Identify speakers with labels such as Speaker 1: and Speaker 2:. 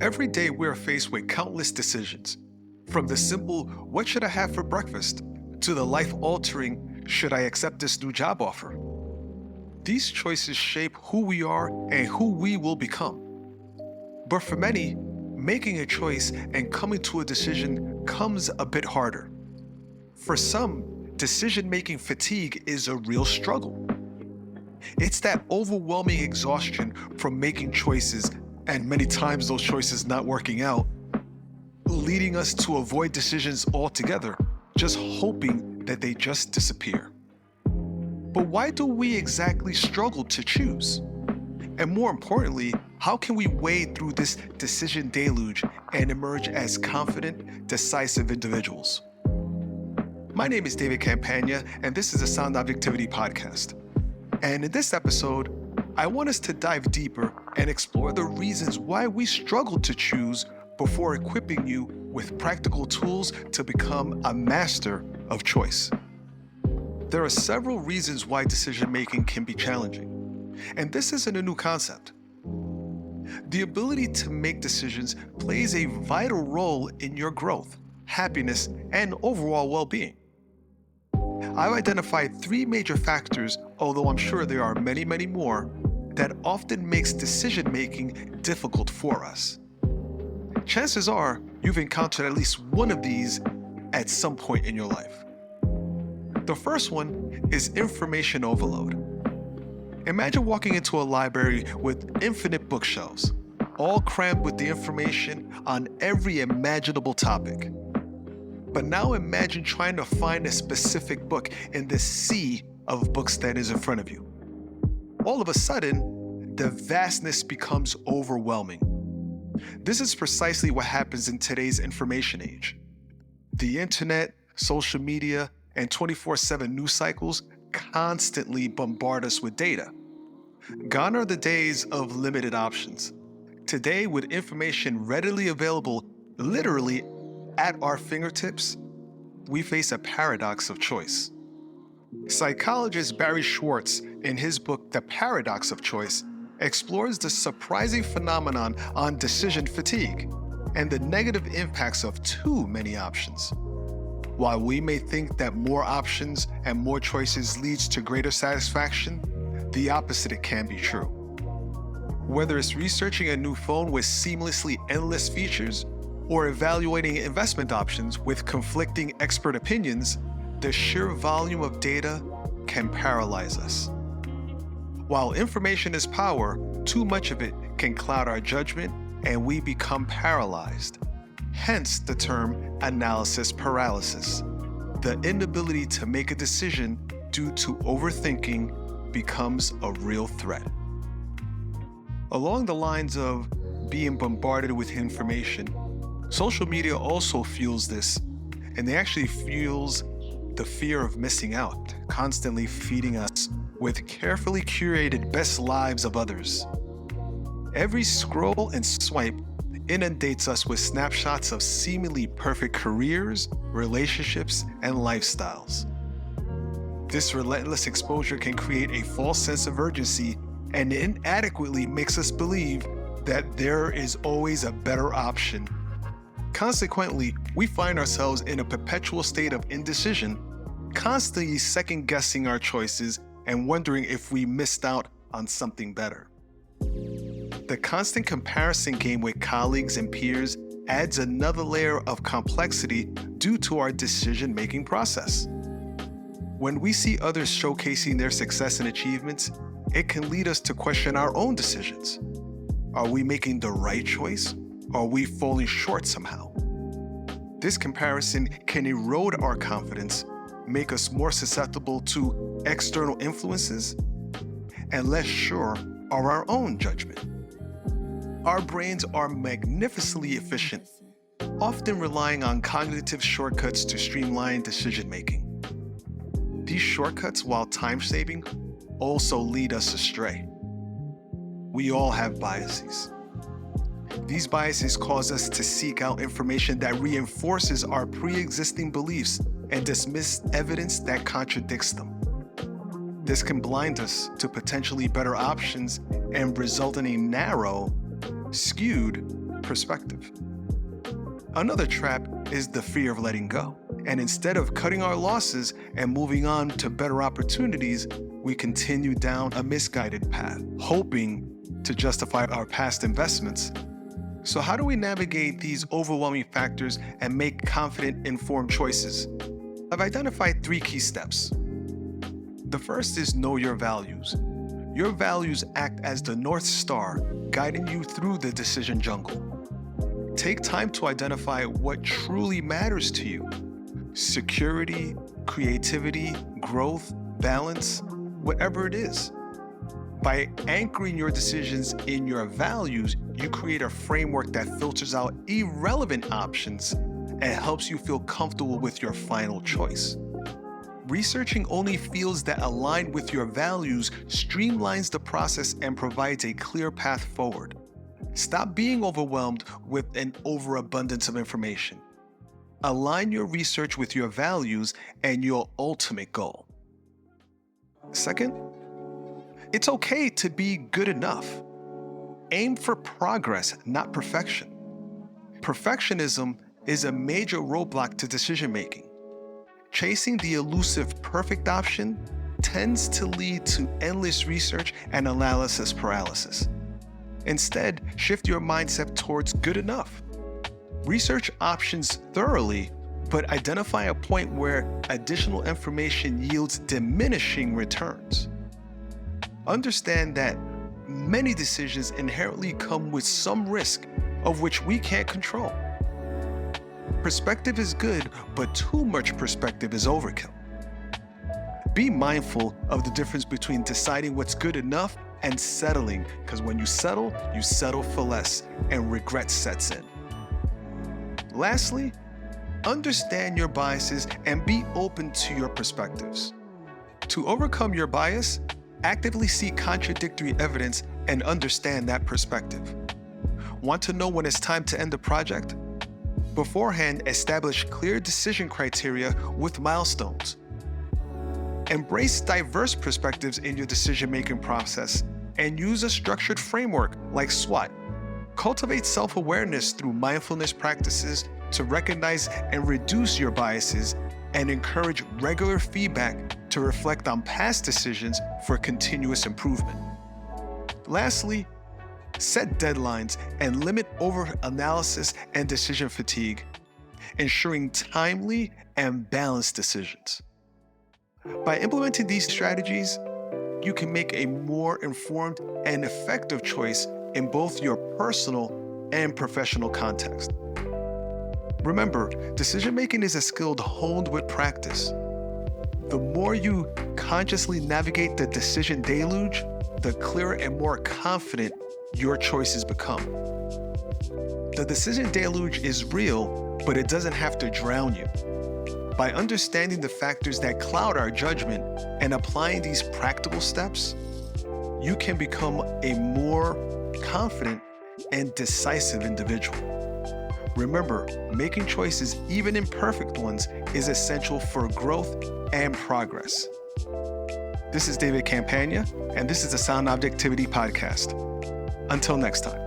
Speaker 1: Every day we are faced with countless decisions, from the simple, what should I have for breakfast, to the life-altering, should I accept this new job offer? These choices shape who we are and who we will become. But for many, making a choice and coming to a decision comes a bit harder. For some, decision-making fatigue is a real struggle. It's that overwhelming exhaustion from making choices, and many times those choices not working out, leading us to avoid decisions altogether, just hoping that they just disappear. But why do we exactly struggle to choose? And more importantly, how can we wade through this decision deluge and emerge as confident, decisive individuals? My name is David Campaña, and this is the Sound Objectivity podcast. And in this episode, I want us to dive deeper and explore the reasons why we struggle to choose before equipping you with practical tools to become a master of choice. There are several reasons why decision-making can be challenging, and this isn't a new concept. The ability to make decisions plays a vital role in your growth, happiness, and overall well-being. I've identified 3 major factors, although I'm sure there are many, many more, that often makes decision-making difficult for us. Chances are you've encountered at least one of these at some point in your life. The first one is information overload. Imagine walking into a library with infinite bookshelves, all crammed with the information on every imaginable topic. But now imagine trying to find a specific book in this sea of books that is in front of you. All of a sudden, the vastness becomes overwhelming. This is precisely what happens in today's information age. The internet, social media, and 24/7 news cycles constantly bombard us with data. Gone are the days of limited options. Today, with information readily available literally at our fingertips, we face a paradox of choice. Psychologist Barry Schwartz, in his book The Paradox of Choice, explores the surprising phenomenon on decision fatigue and the negative impacts of too many options. While we may think that more options and more choices leads to greater satisfaction, the opposite can be true. Whether it's researching a new phone with seamlessly endless features or evaluating investment options with conflicting expert opinions, the sheer volume of data can paralyze us. While information is power, too much of it can cloud our judgment and we become paralyzed. Hence the term analysis paralysis. The inability to make a decision due to overthinking becomes a real threat. Along the lines of being bombarded with information, social media also fuels this, and they actually fuels the fear of missing out, constantly feeding us with carefully curated best lives of others. Every scroll and swipe inundates us with snapshots of seemingly perfect careers, relationships, and lifestyles. This relentless exposure can create a false sense of urgency and inadequately makes us believe that there is always a better option. Consequently, we find ourselves in a perpetual state of indecision, constantly second-guessing our choices and wondering if we missed out on something better. The constant comparison game with colleagues and peers adds another layer of complexity due to our decision-making process. When we see others showcasing their success and achievements, it can lead us to question our own decisions. Are we making the right choice? Or are we falling short somehow? This comparison can erode our confidence, make us more susceptible to external influences, and less sure of our own judgment. Our brains are magnificently efficient, often relying on cognitive shortcuts to streamline decision-making. These shortcuts, while time-saving, also lead us astray. We all have biases. These biases cause us to seek out information that reinforces our pre-existing beliefs and dismiss evidence that contradicts them. This can blind us to potentially better options and result in a narrow, skewed, perspective. Another trap is the fear of letting go. And instead of cutting our losses and moving on to better opportunities, we continue down a misguided path, hoping to justify our past investments. So how do we navigate these overwhelming factors and make confident, informed choices? I've identified 3 key steps. The first is know your values. Your values act as the North Star, guiding you through the decision jungle. Take time to identify what truly matters to you. Security, creativity, growth, balance, whatever it is. By anchoring your decisions in your values, you create a framework that filters out irrelevant options and helps you feel comfortable with your final choice. Researching only fields that align with your values streamlines the process and provides a clear path forward. Stop being overwhelmed with an overabundance of information. Align your research with your values and your ultimate goal. Second, it's okay to be good enough. Aim for progress, not perfection. Perfectionism is a major roadblock to decision-making. Chasing the elusive perfect option tends to lead to endless research and analysis paralysis. Instead, shift your mindset towards good enough. Research options thoroughly, but identify a point where additional information yields diminishing returns. Understand that many decisions inherently come with some risk of which we can't control. Perspective is good, but too much perspective is overkill. Be mindful of the difference between deciding what's good enough and settling, because when you settle for less, and regret sets in. Lastly, understand your biases and be open to your perspectives. To overcome your bias, actively seek contradictory evidence and understand that perspective. Want to know when it's time to end the project? Beforehand, establish clear decision criteria with milestones. Embrace diverse perspectives in your decision-making process and use a structured framework like SWOT. Cultivate self-awareness through mindfulness practices to recognize and reduce your biases and encourage regular feedback to reflect on past decisions for continuous improvement. Lastly, set deadlines and limit over-analysis and decision fatigue, ensuring timely and balanced decisions. By implementing these strategies, you can make a more informed and effective choice in both your personal and professional context. Remember, decision-making is a skill honed with practice. The more you consciously navigate the decision deluge, the clearer and more confident your choices become. The decision deluge is real, but it doesn't have to drown you. By understanding the factors that cloud our judgment and applying these practical steps, you can become a more confident and decisive individual. Remember, making choices, even imperfect ones, is essential for growth and progress. This is David Campaña, and this is the Sound Objectivity Podcast. Until next time.